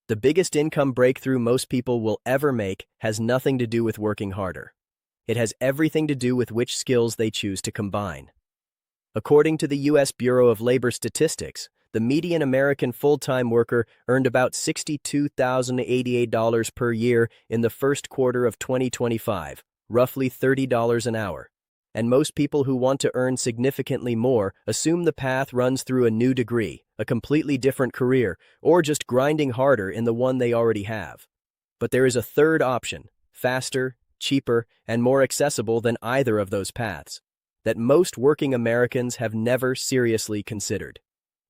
The biggest income breakthrough most people will ever make has nothing to do with working harder. It has everything to do with which skills they choose to combine. According to the U.S. Bureau of Labor Statistics, the median American full-time worker earned about $62,088 per year in the first quarter of 2025, roughly $30 an hour. And most people who want to earn significantly more assume the path runs through a new degree, a completely different career, or just grinding harder in the one they already have. But there is a third option, faster, cheaper, and more accessible than either of those paths, that most working Americans have never seriously considered.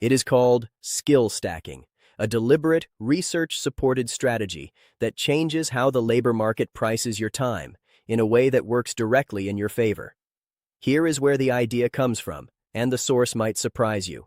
It is called skill stacking, a deliberate, research-supported strategy that changes how the labor market prices your time in a way that works directly in your favor. Here is where the idea comes from, and the source might surprise you.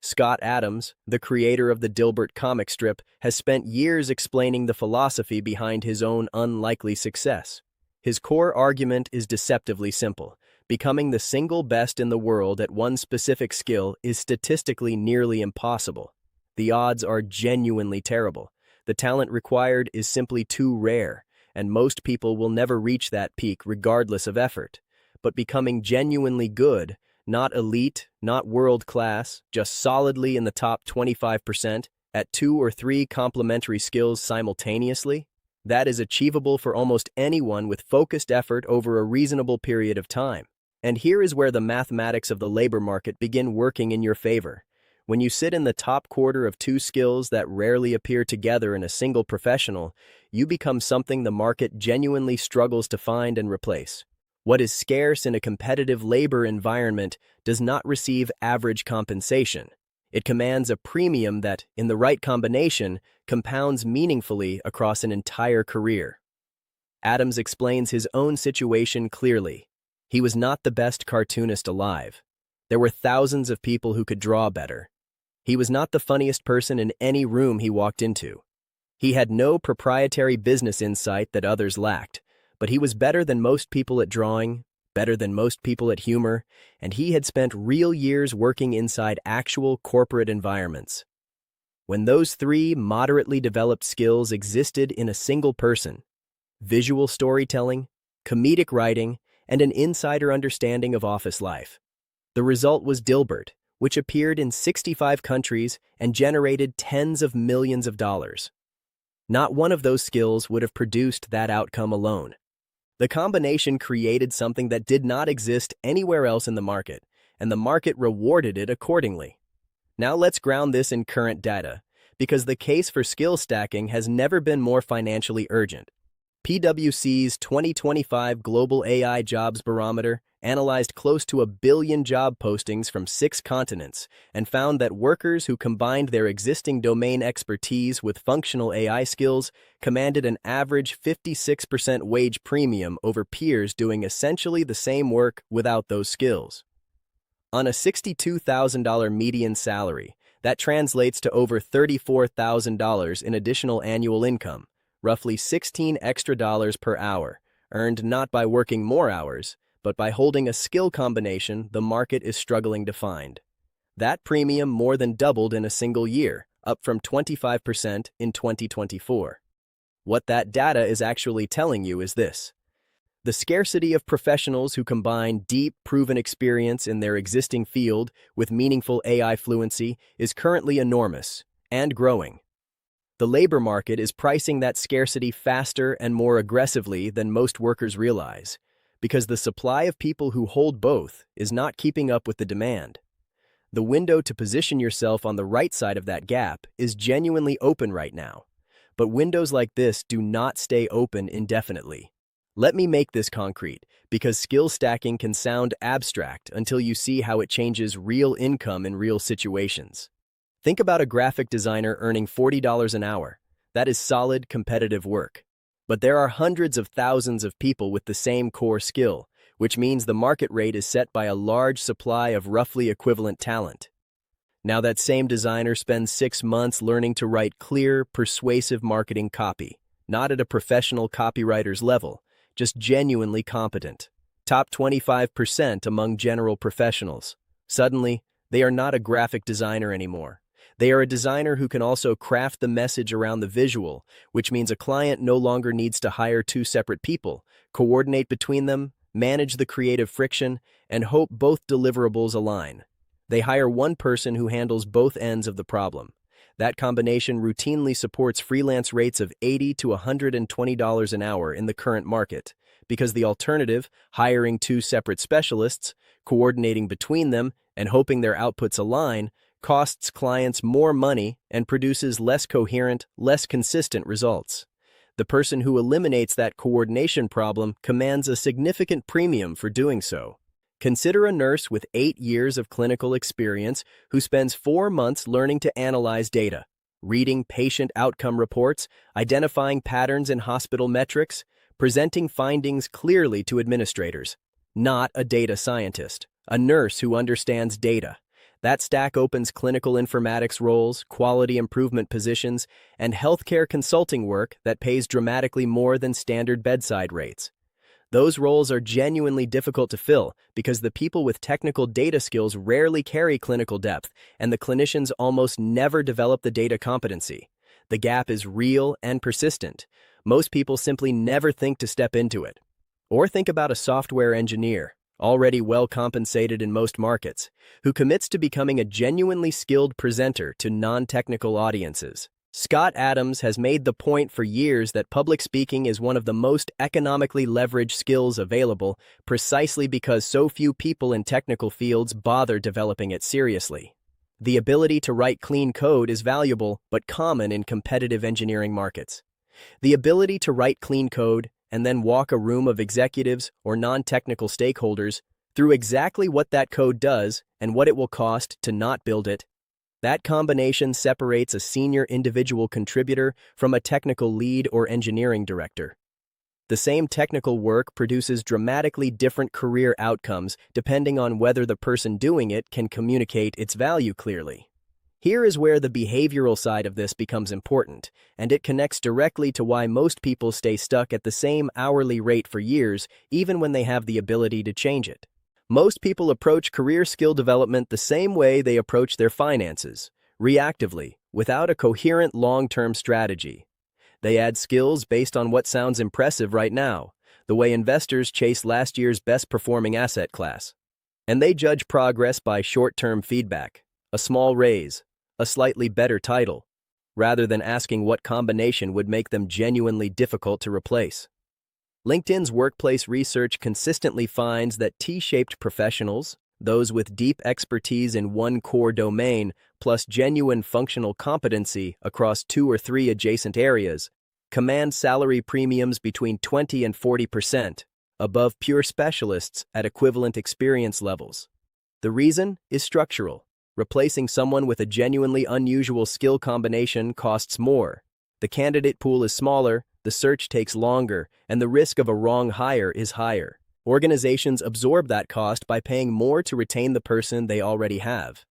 Scott Adams, the creator of the Dilbert comic strip, has spent years explaining the philosophy behind his own unlikely success. His core argument is deceptively simple. Becoming the single best in the world at one specific skill is statistically nearly impossible. The odds are genuinely terrible. The talent required is simply too rare, and most people will never reach that peak regardless of effort. But becoming genuinely good, not elite, not world-class, just solidly in the top 25% at 2 or 3 complementary skills simultaneously, that is achievable for almost anyone with focused effort over a reasonable period of time. And here is where the mathematics of the labor market begin working in your favor. When you sit in the top quarter of 2 skills that rarely appear together in a single professional, you become something the market genuinely struggles to find and replace. What is scarce in a competitive labor environment does not receive average compensation. It commands a premium that, in the right combination, compounds meaningfully across an entire career. Adams explains his own situation clearly. He was not the best cartoonist alive. There were thousands of people who could draw better. He was not the funniest person in any room he walked into. He had no proprietary business insight that others lacked, but he was better than most people at drawing, better than most people at humor, and he had spent real years working inside actual corporate environments. When those 3 moderately developed skills existed in a single person, visual storytelling, comedic writing, and an insider understanding of office life, the result was Dilbert, which appeared in 65 countries and generated tens of millions of dollars. Not one of those skills would have produced that outcome alone. The combination created something that did not exist anywhere else in the market, and the market rewarded it accordingly. Now let's ground this in current data, because the case for skill stacking has never been more financially urgent. PwC's 2025 Global AI Jobs Barometer analyzed close to 1 billion job postings from 6 continents and found that workers who combined their existing domain expertise with functional AI skills commanded an average 56% wage premium over peers doing essentially the same work without those skills. On a $62,000 median salary, that translates to over $34,000 in additional annual income, roughly $16 extra per hour, earned not by working more hours, but by holding a skill combination the market is struggling to find. That premium more than doubled in a single year, up from 25% in 2024. What that data is actually telling you is this. The scarcity of professionals who combine deep, proven experience in their existing field with meaningful AI fluency is currently enormous and growing. The labor market is pricing that scarcity faster and more aggressively than most workers realize, because the supply of people who hold both is not keeping up with the demand. The window to position yourself on the right side of that gap is genuinely open right now, but windows like this do not stay open indefinitely. Let me make this concrete, because skill stacking can sound abstract until you see how it changes real income in real situations. Think about a graphic designer earning $40 an hour. That is solid, competitive work. But there are hundreds of thousands of people with the same core skill, which means the market rate is set by a large supply of roughly equivalent talent. Now that same designer spends 6 months learning to write clear, persuasive marketing copy, not at a professional copywriter's level, just genuinely competent. Top 25% among general professionals. Suddenly, they are not a graphic designer anymore. They are a designer who can also craft the message around the visual, which means a client no longer needs to hire two separate people, coordinate between them, manage the creative friction, and hope both deliverables align. They hire one person who handles both ends of the problem. That combination routinely supports freelance rates of $80 to $120 an hour in the current market, because the alternative, hiring two separate specialists, coordinating between them, and hoping their outputs align, costs clients more money and produces less coherent, less consistent results. The person who eliminates that coordination problem commands a significant premium for doing so. Consider a nurse with 8 years of clinical experience who spends 4 months learning to analyze data, reading patient outcome reports, identifying patterns in hospital metrics, presenting findings clearly to administrators. Not a data scientist, a nurse who understands data. That stack opens clinical informatics roles, quality improvement positions, and healthcare consulting work that pays dramatically more than standard bedside rates. Those roles are genuinely difficult to fill because the people with technical data skills rarely carry clinical depth, and the clinicians almost never develop the data competency. The gap is real and persistent. Most people simply never think to step into it. Or think about a software engineer, already well compensated in most markets, who commits to becoming a genuinely skilled presenter to non-technical audiences. Scott Adams has made the point for years that public speaking is one of the most economically leveraged skills available precisely because so few people in technical fields bother developing it seriously. The ability to write clean code is valuable but common in competitive engineering markets. The ability to write clean code and then walk a room of executives or non-technical stakeholders through exactly what that code does and what it will cost to not build it. That combination separates a senior individual contributor from a technical lead or engineering director. The same technical work produces dramatically different career outcomes depending on whether the person doing it can communicate its value clearly. Here is where the behavioral side of this becomes important, and it connects directly to why most people stay stuck at the same hourly rate for years, even when they have the ability to change it. Most people approach career skill development the same way they approach their finances, reactively, without a coherent long-term strategy. They add skills based on what sounds impressive right now, the way investors chase last year's best-performing asset class. And they judge progress by short-term feedback, a small raise, a slightly better title, rather than asking what combination would make them genuinely difficult to replace. LinkedIn's workplace research consistently finds that T-shaped professionals, those with deep expertise in one core domain plus genuine functional competency across 2 or 3 adjacent areas, command salary premiums between 20 and 40%, above pure specialists at equivalent experience levels. The reason is structural. Replacing someone with a genuinely unusual skill combination costs more. The candidate pool is smaller, the search takes longer, and the risk of a wrong hire is higher. Organizations absorb that cost by paying more to retain the person they already have.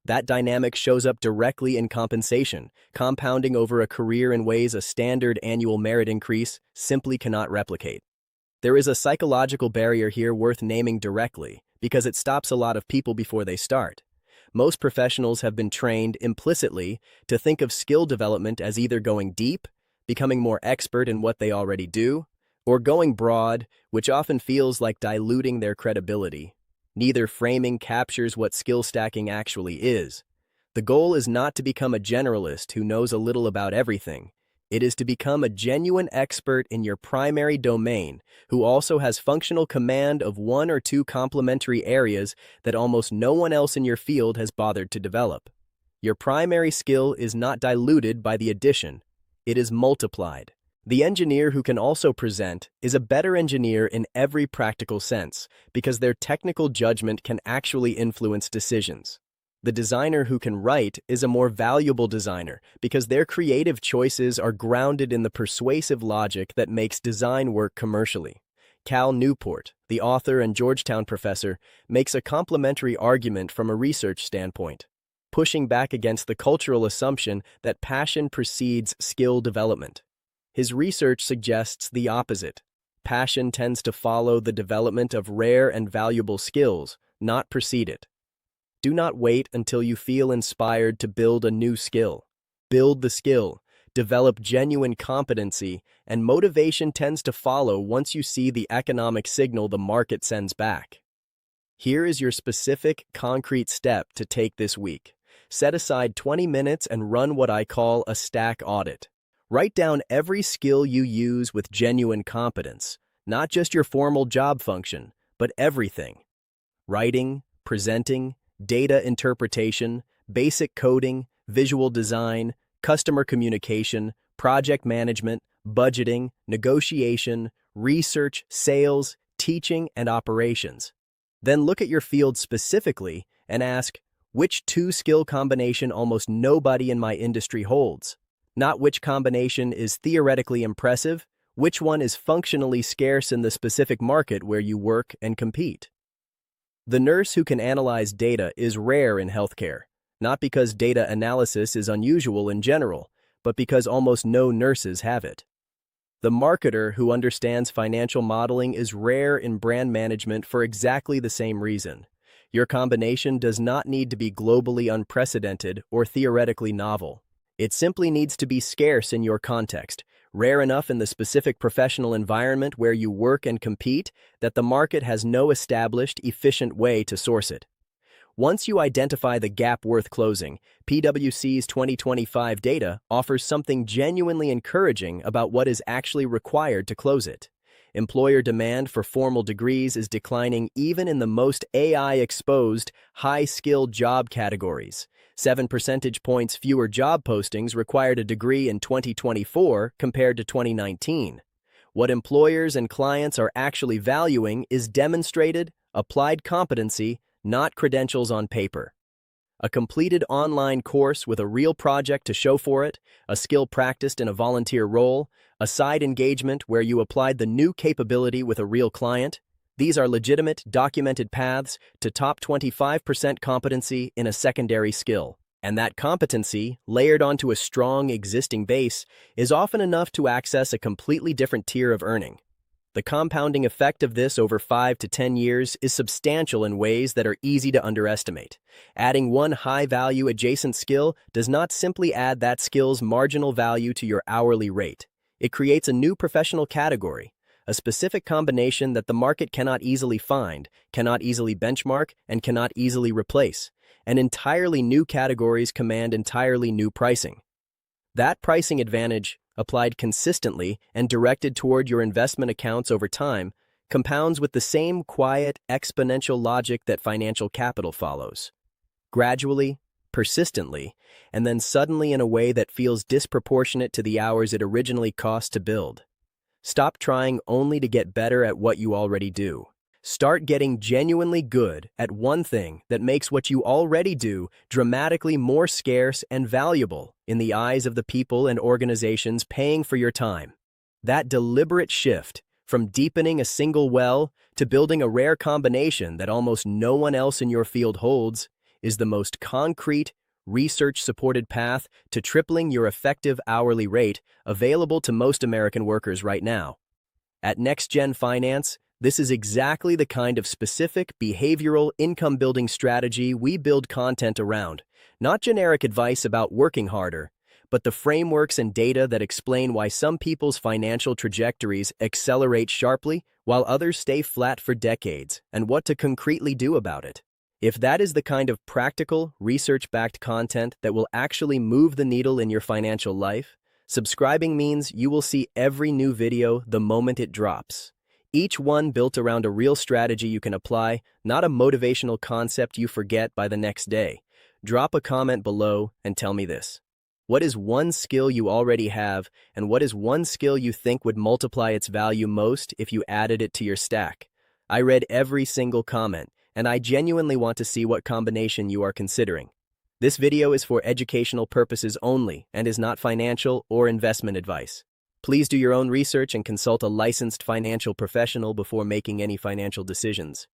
That dynamic shows up directly in compensation, compounding over a career in ways a standard annual merit increase simply cannot replicate. There is a psychological barrier here worth naming directly, because it stops a lot of people before they start. Most professionals have been trained implicitly to think of skill development as either going deep, becoming more expert in what they already do, or going broad, which often feels like diluting their credibility. Neither framing captures what skill stacking actually is. The goal is not to become a generalist who knows a little about everything. It is to become a genuine expert in your primary domain who also has functional command of 1 or 2 complementary areas that almost no one else in your field has bothered to develop. Your primary skill is not diluted by the addition. It is multiplied. The engineer who can also present is a better engineer in every practical sense because their technical judgment can actually influence decisions. The designer who can write is a more valuable designer because their creative choices are grounded in the persuasive logic that makes design work commercially. Cal Newport, the author and Georgetown professor, makes a complementary argument from a research standpoint, pushing back against the cultural assumption that passion precedes skill development. His research suggests the opposite. Passion tends to follow the development of rare and valuable skills, not precede it. Do not wait until you feel inspired to build a new skill. Build the skill, develop genuine competency, and motivation tends to follow once you see the economic signal the market sends back. Here is your specific, concrete step to take this week. Set aside 20 minutes and run what I call a stack audit. Write down every skill you use with genuine competence, not just your formal job function, but everything. Writing, presenting, data interpretation, basic coding, visual design, customer communication, project management, budgeting, negotiation, research, sales, teaching, and operations. Then look at your field specifically and ask, which two-skill combination almost nobody in my industry holds? Not which combination is theoretically impressive, which one is functionally scarce in the specific market where you work and compete. The nurse who can analyze data is rare in healthcare, not because data analysis is unusual in general, but because almost no nurses have it. The marketer who understands financial modeling is rare in brand management for exactly the same reason. Your combination does not need to be globally unprecedented or theoretically novel. It simply needs to be scarce in your context, rare enough in the specific professional environment where you work and compete that the market has no established, efficient way to source it. Once you identify the gap worth closing, PwC's 2025 data offers something genuinely encouraging about what is actually required to close it. Employer demand for formal degrees is declining even in the most AI-exposed, high-skilled job categories. 7 percentage points fewer job postings required a degree in 2024 compared to 2019. What employers and clients are actually valuing is demonstrated, applied competency, not credentials on paper. A completed online course with a real project to show for it, a skill practiced in a volunteer role, a side engagement where you applied the new capability with a real client, these are legitimate, documented paths to top 25% competency in a secondary skill. And that competency, layered onto a strong existing base, is often enough to access a completely different tier of earning. The compounding effect of this over 5 to 10 years is substantial in ways that are easy to underestimate. Adding one high-value adjacent skill does not simply add that skill's marginal value to your hourly rate. It creates a new professional category, a specific combination that the market cannot easily find, cannot easily benchmark, and cannot easily replace. And entirely new categories command entirely new pricing. That pricing advantage, applied consistently and directed toward your investment accounts over time, compounds with the same quiet, exponential logic that financial capital follows. Gradually, persistently, and then suddenly in a way that feels disproportionate to the hours it originally cost to build. Stop trying only to get better at what you already do. Start getting genuinely good at one thing that makes what you already do dramatically more scarce and valuable in the eyes of the people and organizations paying for your time. That deliberate shift from deepening a single well to building a rare combination that almost no one else in your field holds is the most concrete, research-supported path to tripling your effective hourly rate available to most American workers right now. At NextGen Finance, this is exactly the kind of specific behavioral income-building strategy we build content around, not generic advice about working harder, but the frameworks and data that explain why some people's financial trajectories accelerate sharply while others stay flat for decades, and what to concretely do about it. If that is the kind of practical, research-backed content that will actually move the needle in your financial life, subscribing means you will see every new video the moment it drops. Each one built around a real strategy you can apply, not a motivational concept you forget by the next day. Drop a comment below and tell me this. What is one skill you already have, and what is one skill you think would multiply its value most if you added it to your stack? I read every single comment, and I genuinely want to see what combination you are considering. This video is for educational purposes only and is not financial or investment advice. Please do your own research and consult a licensed financial professional before making any financial decisions.